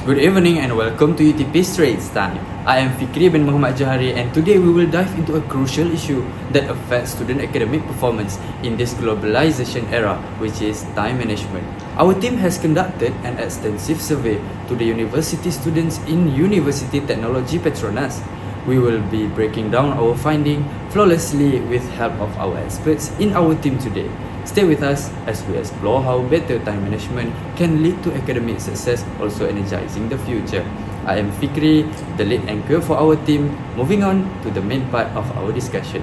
Good evening and welcome to UTP Straits Time. I am Fikri bin Muhammad Johari and today we will dive into a crucial issue that affects student academic performance in this globalization era, which is time management. Our team has conducted an extensive survey to the university students in University Technology Petronas. We will be breaking down our finding flawlessly with help of our experts in our team today. Stay with us as we explore how better time management can lead to academic success, also energizing the future. I am Fikri, the lead anchor for our team. Moving on to the main part of our discussion.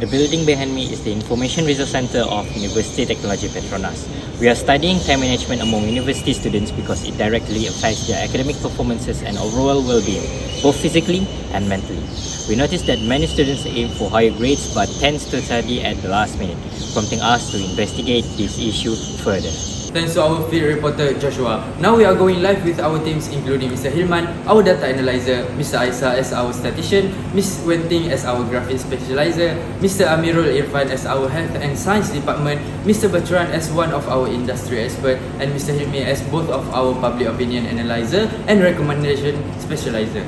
The building behind me is the Information Resource Center of University Technology Petronas. We are studying time management among university students because it directly affects their academic performances and overall well-being, both physically and mentally. We noticed that many students aim for higher grades but tend to study at the last minute, prompting us to investigate this issue further. Thanks to our field reporter Joshua. Now we are going live with our teams including Mr. Hilman, our data analyzer, Mr. Aisa as our statistician, Ms. Wenting as our graphics specializer, Mr. Amirul Irfan as our health and science department, Mr. Batran as one of our industry expert, and Mr. Hilmi as both of our public opinion analyzer and recommendation specializer.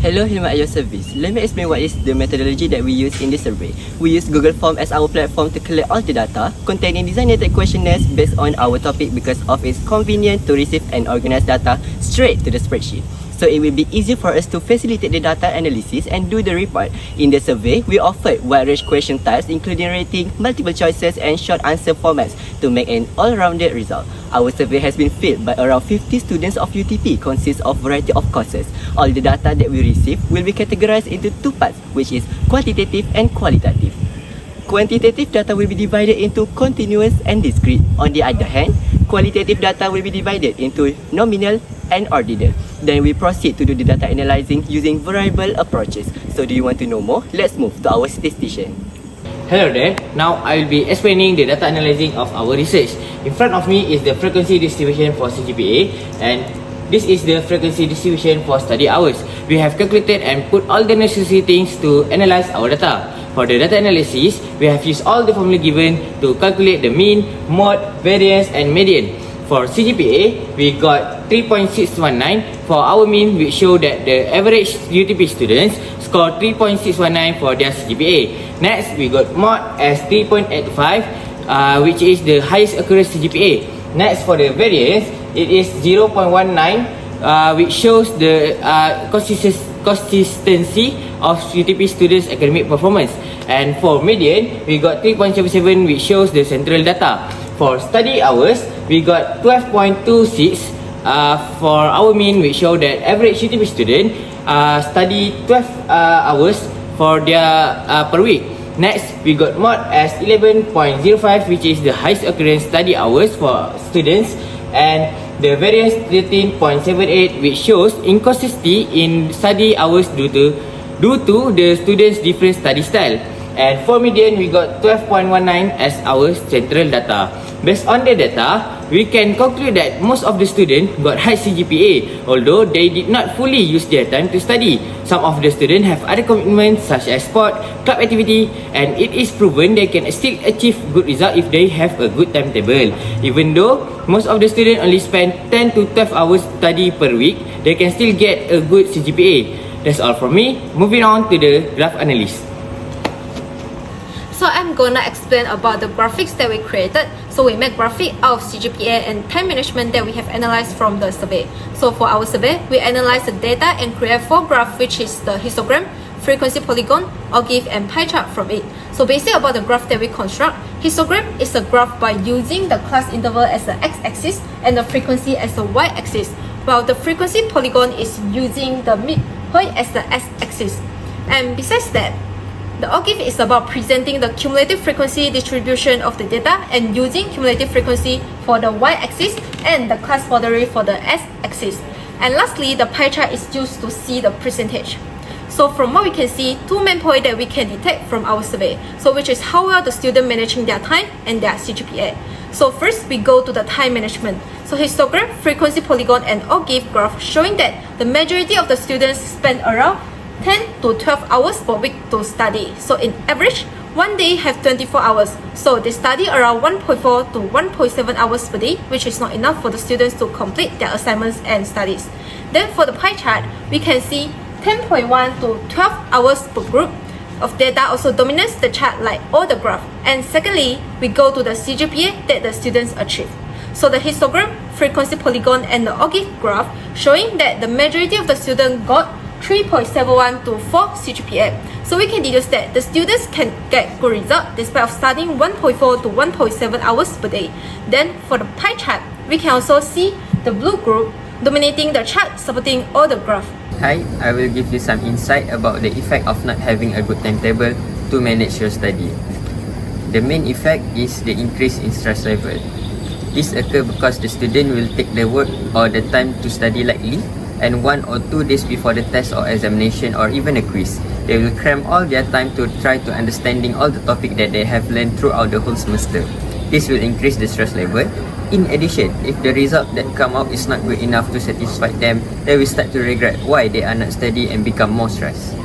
Hello, Hilma at your service. Let me explain what is the methodology that we use in this survey. We use Google Form as our platform to collect all the data containing designated questionnaires based on our topic because of its convenient to receive and organize data straight to the spreadsheet. So it will be easy for us to facilitate the data analysis and do the report. In the survey, we offered wide range question types including rating, multiple choices and short answer formats to make an all-rounded result. Our survey has been filled by around 50 students of UTP, consists of variety of courses. All the data that we receive will be categorized into two parts, which is quantitative and qualitative. Quantitative data will be divided into continuous and discrete. On the other hand, qualitative data will be divided into nominal and ordinal. Then we proceed to do the data analyzing using variable approaches. So do you want to know more? Let's move to our statistician. Hello there, now I will be explaining the data analyzing of our research. In front of me is the frequency distribution for CGPA and this is the frequency distribution for study hours. We have calculated and put all the necessary things to analyze our data. For the data analysis, we have used all the formula given to calculate the mean, mode, variance and median. For CGPA, we got 3.619 for our mean, which show that the average UTP students score 3.619 for their CGPA. Next, we got mode as 3.85, which is the highest occurrence CGPA. Next, for the variance, it is 0.19, which shows the consistency of UTP students' academic performance. And for median, we got 3.77, which shows the central data. For study hours, we got 12.26 for our mean, which show that average UTP student study 12 hours for their per week. Next, we got mode as 11.05, which is the highest occurrence study hours for students, and the variance 13.78, which shows inconsistency in study hours due to the students' different study style. And for median, we got 12.19 as our central data. Based on the data, we can conclude that most of the students got high CGPA, although they did not fully use their time to study. Some of the students have other commitments such as sport, club activity, and it is proven they can still achieve good result if they have a good timetable. Even though most of the students only spend 10 to 12 hours study per week, they can still get a good CGPA. That's all from me. Moving on to the graph analysis. So I'm gonna explain about the graphics that we created. So we make graphic out of CGPA and time management that we have analyzed from the survey. So for our survey, we analyze the data and create 4 graphs, which is the histogram, frequency polygon, ogive and pie chart from it. So basically about the graph that we construct, histogram is a graph by using the class interval as the x-axis and the frequency as the y-axis, while the frequency polygon is using the midpoint as the s-axis. And besides that, the ogive is about presenting the cumulative frequency distribution of the data and using cumulative frequency for the y-axis and the class boundary for the s-axis. And lastly, the pie chart is used to see the percentage. So from what we can see, 2 main points that we can detect from our survey, so which is how well the student managing their time and their CGPA. So first, we go to the time management. So histogram, frequency polygon and ogive graph showing that the majority of the students spend around 10 to 12 hours per week to study. So in average, One day have 24 hours, so they study around 1.4 to 1.7 hours per day, which is not enough for the students to complete their assignments and studies. Then for the pie chart, we can see 10.1 to 12 hours per group of data also dominates the chart like all the graph. And secondly, we go to the CGPA that the students achieve. So the histogram, frequency polygon and the OGIF graph showing that the majority of the students got 3.71 to 4 CGPA. So we can deduce that the students can get good result despite of studying 1.4 to 1.7 hours per day. Then for the pie chart, we can also see the blue group dominating the chart supporting all the graph. Hi, I will give you some insight about the effect of not having a good timetable to manage your study. The main effect is the increase in stress level. This occurs because the student will take the work or the time to study lightly, and 1 or 2 days before the test or examination or even a quiz, they will cram all their time to try to understanding all the topic that they have learned throughout the whole semester. This will increase the stress level. In addition, if the result that come out is not good enough to satisfy them, they will start to regret why they are not studying and become more stressed.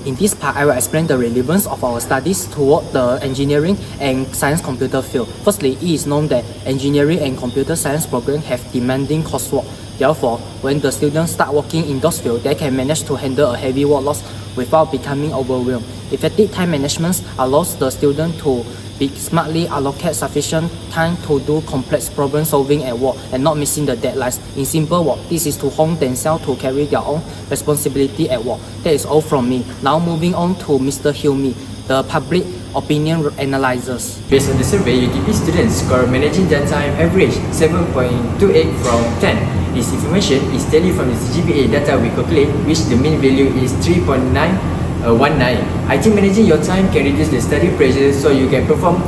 In this part, I will explain the relevance of our studies toward the engineering and science computer field. Firstly, it is known that engineering and computer science programs have demanding coursework. Therefore, when the students start working in those fields, they can manage to handle a heavy workload without becoming overwhelmed. Effective time management allows the student to smartly allocate sufficient time to do complex problem solving at work and not missing the deadlines. In simple words, this is to hone themselves to carry their own responsibility at work. That is all from me. Now moving on to Mr. Hilmi, the public opinion analyzers. Based on the survey, UTP students score managing their time average 7.28 from 10. This information is taken from the CGPA data we calculate, which the mean value is 3.919. I think managing your time can reduce the study pressure so you can perform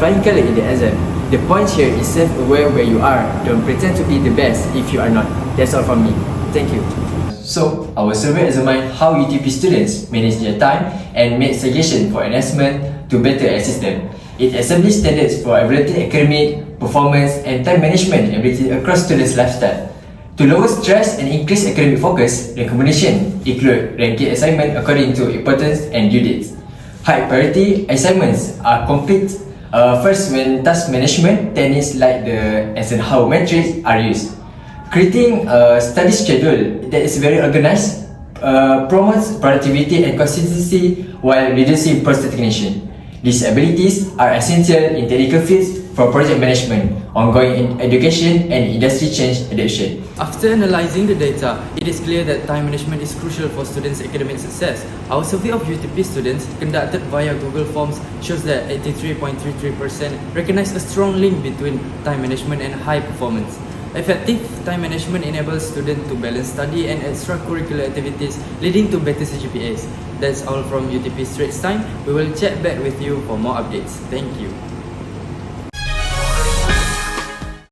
flying color in the exam. The point here is self-aware where you are. Don't pretend to be the best if you are not. That's all from me. Thank you. So, our survey examined how UTP students manage their time and made suggestions for enhancement to better assist them. It established standards for evaluating academic, performance and time management ability across students' lifestyle. To lower stress and increase academic focus, recommendations include ranking assignment according to importance and due dates. High priority assignments are complete first when task management techniques like the Eisenhower matrix are used. Creating a study schedule that is very organized promotes productivity and consistency while reducing procrastination. These abilities are essential in technical fields for project management, ongoing education, and industry change adaptation. After analyzing the data, it is clear that time management is crucial for students' academic success. Our survey of UTP students conducted via Google Forms shows that 83.33% recognize a strong link between time management and high performance. Effective time management enables students to balance study and extracurricular activities, leading to better CGPAs. That's all from UTP Straits Time. We will chat back with you for more updates. Thank you.